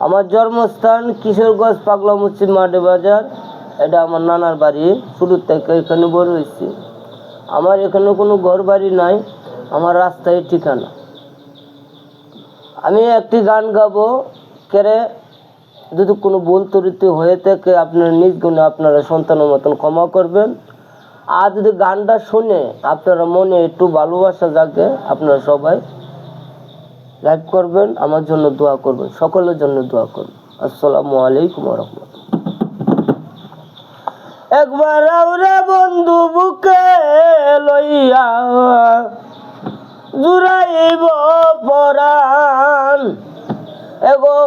আমার জন্মস্থান কিশোরগঞ্জ পাগলা মসজিদ মাঠে বাজার। এটা আমার নানার বাড়ি, শুরু থেকে এখানে বড় হয়েছি। আমার এখানে কোনো ঘর বাড়ি নাই, আমার রাস্তায় ঠিকানা। আমি একটি গান গাবো, কেরে যদি কোনো ভুল ত্রুটি হয়ে থাকে আপনার নিজ গুণে আপনারা সন্তানের মতন ক্ষমা করবেন। আর যদি গানটা শুনে আপনারা মনে একটু ভালোবাসা জাগে, আপনারা সবাই লাইক করবেন, আমার জন্য দোয়া করবেন, সকলের জন্য দোয়া করবেন। আসসালামু আলাইকুম ওয়া রাহমাতুল্লাহ। একবার আওরে বন্ধু বুকে লইয়া জুড়াইব পরাণ, এগো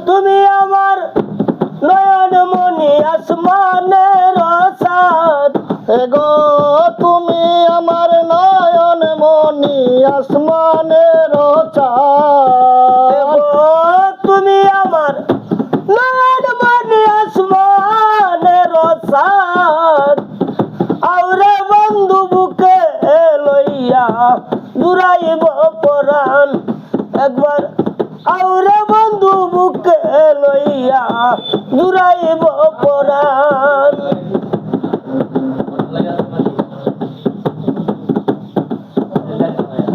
তুমি আমার নয়ন মনি আসমানের চাঁদ, এগো তুমি আমার নয়ন মনি আসমানের চাঁদ, এগো তুমি আমার নয়ন মনি আসমানের চাঁদ। আওরে বন্ধু বুকে লইয়া জুড়াইব পরাণ, একবার আওরে বন্ধু বুকে লইয়া জুড়াইব পরাণ।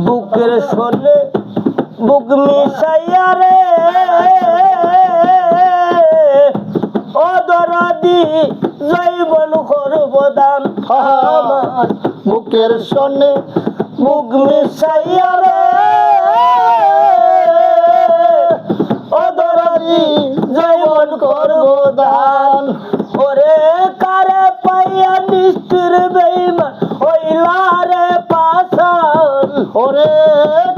বুকের শোনে বুক মিশাইয়া রে ও দরদি জৈবন সর্বদান আমার, বুকের সনে বুক মিশাইয়া রে ও দরদি জৈবন সর্বদান। ওরে কারে পাইয়া নিষ্ঠুর বেঈমান হইলা রে পাষাণ, ওরে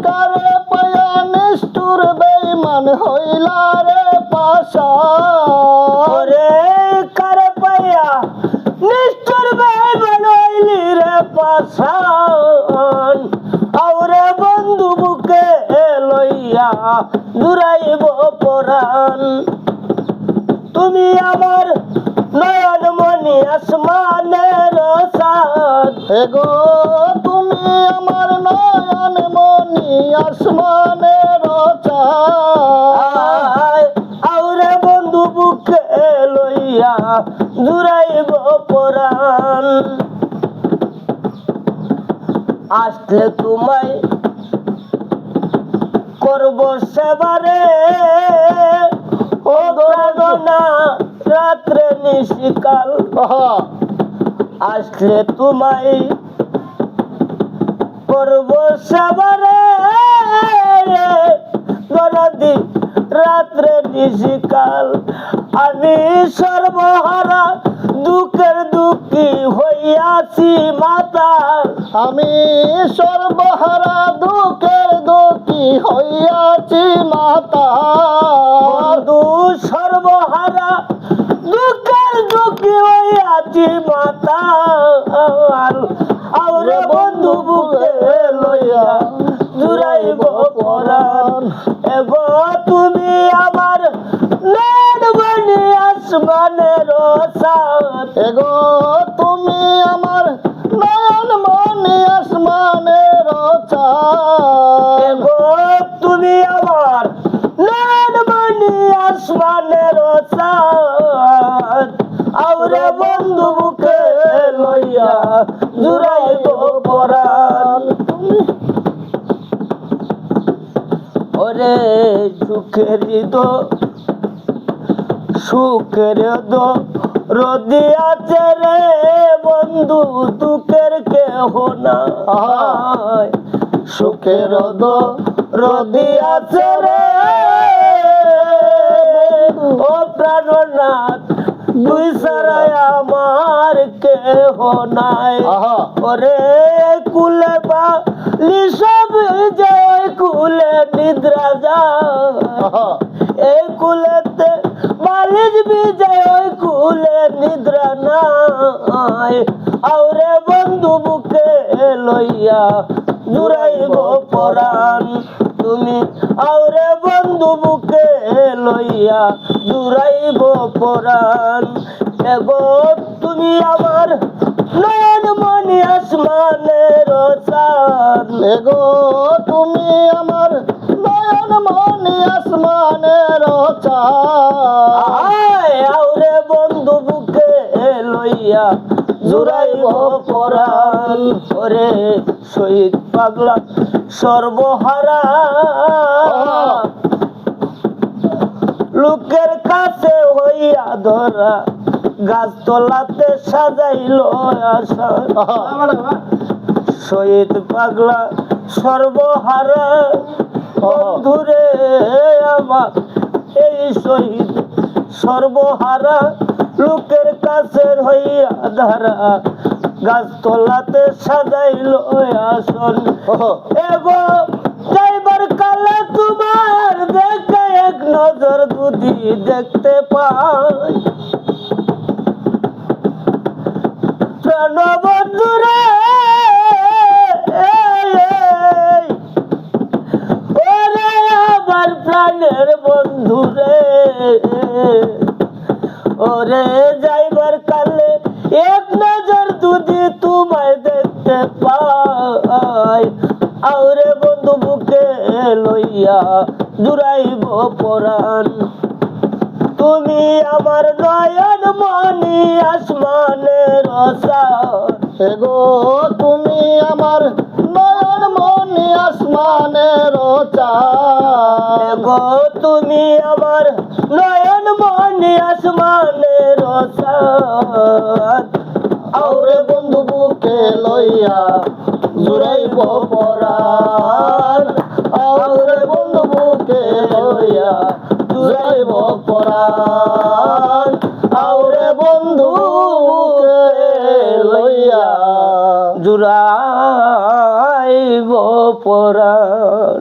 কারে পায়া নিষ্ঠুর বেঈমান হইলা রে পাষাণ, ওরে কারে পাইয়া নিষ্ঠুর বেঈমান হইলি রে পাষাণ। আওরে বন্ধু বুকে লইয়া জুড়াইব পরাণ, তুমি আমার নয়ন মনি আসমানের চাঁদ, এগো তুমি আমার নয়ন মনি আসমানের চাঁদ, আওরে বন্ধু বুকে লইয়া জুড়াইব পরাণ। আসলে তোমায় করব সেবারে ও গণনা রাত্রে নিশিকাল। আসলে তোমায় করব সেবারে গণদি রাত্রে নিশিকাল। আমি সর্বহারা দুঃখের দুঃখী হইয়াছি মাতাল, আমি সর্বহারা দুঃখের দুঃখী হইয়াছি মাতাল, বন্ধু সর্বহারা দুঃখের দুঃখী হইয়াছি মাতাল। আওরে বন্ধু বুকে লইয়া জুড়াইব পরাণ, এগো তুমি আমার নয়ন মনি আসমানের চাঁদ, এগো তুমি আমার নয়ন মনি আসমানের চাঁদ, এগো তুমি আমার নয়ন মনি আসমানের চাঁদ। আওরে বন্ধু বুকে লইয়া জুড়াইব পরাণ, ওরে সুখের সুখের রদি আছে রে বন্ধু দুঃখের কেহ নাই, সুখের রদি আছে রে ও প্রাণনাথ তুই ছাড়াই আমার কেহ নাই। ওরে কুলে বালি সব যায় কুলে নিদ্রা যায়, এই কুলেতে বালিশ বিজয় ওই কুলে নিদ্রা নাই। আওরে বন্ধু বুকে লইয়া জুড়াইব পরাণ, তুমি আওরে বন্ধু বুকে লইয়া জুড়াইব পরাণ, এগো তুমি আমার নয়ন মনি আসমানের চাঁদ, এগো তুমি আমার নয়ন মনি আসমানের লইয়া জুড়াইব পরাণ। ওরে শহীদ পাগলা সর্বহারা, লোকের কাছে হইয়া ধরা, গাছতলাতে সাজাইল আসন। শহীদ পাগলা সর্বহারা, বন্ধুরে আমার এই শহীদ সর্বহারা, লোকের কাছে হইয়া ধরা, গাছতলাতে সাজাইল আসন। এগো যাইবার কালে তোমার দেখে এক নজর দুদি দেখতে পাই, প্রাণবন্ধুরে ওরে আমার প্রাণের বন্ধুরে, ওরে যাইবার কালে এক নজর দুদি তোমায় দেখতে পাই। আউরে বন্ধু বুকে লইয়া জুড়াইব পরাণ, তুমি আমার নয়ন মনি আসমানের চাঁদ। এগো তুমি আমার নয়ন মনি আসমানের চাঁদ। এগো তুমি আমার নয়ন মনি আসমানের চাঁদ। আউরে বন্ধু বুকে লইয়া জুড়াইব পরাণ, আউরে বন্ধু বুকে লইয়া জুড়াইব পরাণ, আউরে বন্ধু বুকে লইয়া জুড়াইব পরাণ।